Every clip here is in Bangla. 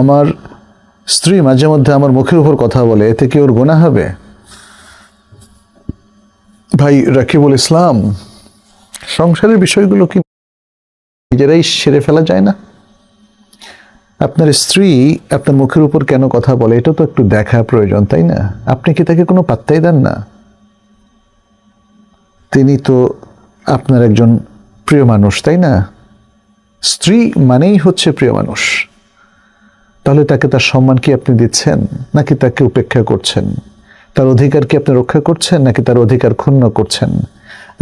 আমার স্ত্রী মাঝে মধ্যে আমার মুখের উপর কথা বলে, এতে কি ওর গুনাহ হবে? ভাই রাকিবুল ইসলাম, সংসারের বিষয়গুলো কি নিজেরাই সেরে ফেলা যায় না? আপনার স্ত্রী আপনার মুখের উপর কেন কথা বলে, এটা তো একটু দেখা প্রয়োজন, তাই না? আপনি কি তাকে কোনো পাত্তাই দেন না? তিনি তো আপনার একজন প্রিয় মানুষ, তাই না? স্ত্রী মানেই হচ্ছে প্রিয় মানুষ। তাহলে তাকে তার সম্মান কি আপনি দিচ্ছেন, নাকি তাকে উপেক্ষা করছেন? তার অধিকার কি আপনি রক্ষা করছেন, নাকি তার অধিকার ক্ষুণ্ণ করছেন?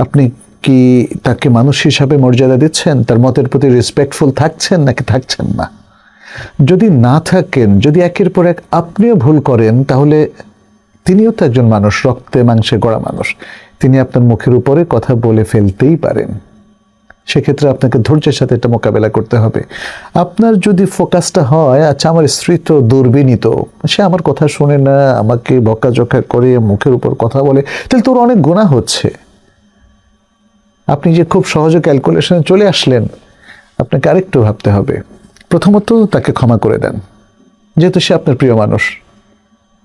আপনি কি তাকে মানুষ হিসাবে মর্যাদা দিচ্ছেন, তার মতের প্রতি রেসপেক্টফুল থাকছেন, নাকি থাকছেন না? যদি না থাকেন, যদি একের পর এক আপনিও ভুল করেন, তাহলে তিনিও তো একজন মানুষ, রক্তে মাংসে গড়া মানুষ। তিনি আপনার মুখের উপরে কথা বলে ফেলতেই পারেন। সেক্ষেত্রে আপনাকে ধৈর্যের সাথে এটা মোকাবেলা করতে হবে। আপনার যদি ফোকাসটা হয়, আচ্ছা আমার স্ত্রী তো দুর্বিনীত, সে আমার কথা শুনে না, আমাকে বকাঝকা করে, মুখের উপর কথা বলে, তাহলে তোর অনেক গুনাহ হচ্ছে। আপনি যে খুব সহজে ক্যালকুলেশনে চলে আসলেন, আপনাকে আরেকটু ভাবতে হবে। প্রথমত তাকে ক্ষমা করে দেন, যেহেতু সে আপনার প্রিয় মানুষ,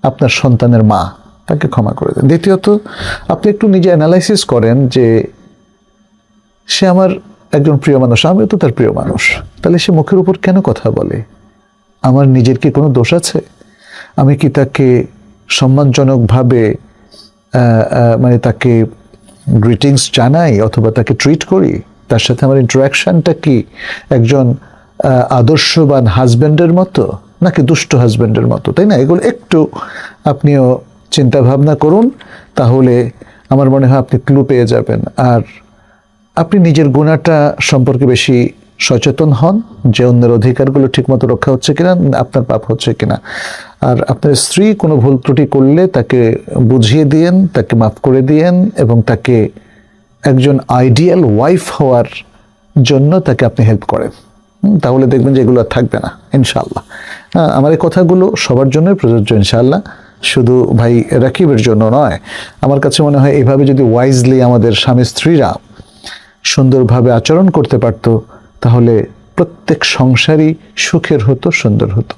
আপনার সন্তানের মা, তাকে ক্ষমা করে দেন। দ্বিতীয়ত আপনি একটু নিজে অ্যানালাইসিস করেন যে সে আমার একজন প্রিয় মানুষ, আমিও তো তার প্রিয় মানুষ, তাহলে সে মুখের উপর কেন কথা বলে? আমার নিজের কি কোনো দোষ আছে? আমি কি তাকে সম্মানজনকভাবে মানে তাকে গ্রিটিংস জানাই অথবা তাকে ট্রিট করি? তার সাথে আমার ইন্টারাকশনটা কি একজন আদর্শবান হাজব্যান্ডের মতো, নাকি দুষ্ট হাজব্যান্ডের মতো, তাই না? এগুলো একটু আপনিও চিন্তা ভাবনা করুন, তাহলে আমার মনে হয় আপনি ক্লু পেয়ে যাবেন। আর আপনি নিজের গুণাটা সম্পর্কে বেশি সচেতন হন, যে অন্যের অধিকারগুলো ঠিকমতো রক্ষা হচ্ছে কিনা, আপনার পাপ হচ্ছে কিনা। আর আপনার স্ত্রী কোনো ভুল ত্রুটি করলে তাকে বুঝিয়ে দিয়েন, তাকে মাফ করে দিয়েন, এবং তাকে একজন আইডিয়াল ওয়াইফ হওয়ার জন্য তাকে আপনি হেল্প করেন। তাহলে দেখবেন যে এগুলো আর থাকবে না, ইনশাআল্লাহ। আমার এই কথাগুলো সবার জন্যই প্রযোজ্য, ইনশাআল্লাহ, শুধু ভাই রাকিবের জন্য নয়। আমার কাছে মনে হয় এইভাবে যদি ওয়াইজলি আমাদের স্বামী স্ত্রীরা সুন্দরভাবে আচরণ করতে পারত, তাহলে প্রত্যেক সংসারই সুখের হতো, সুন্দর হতো।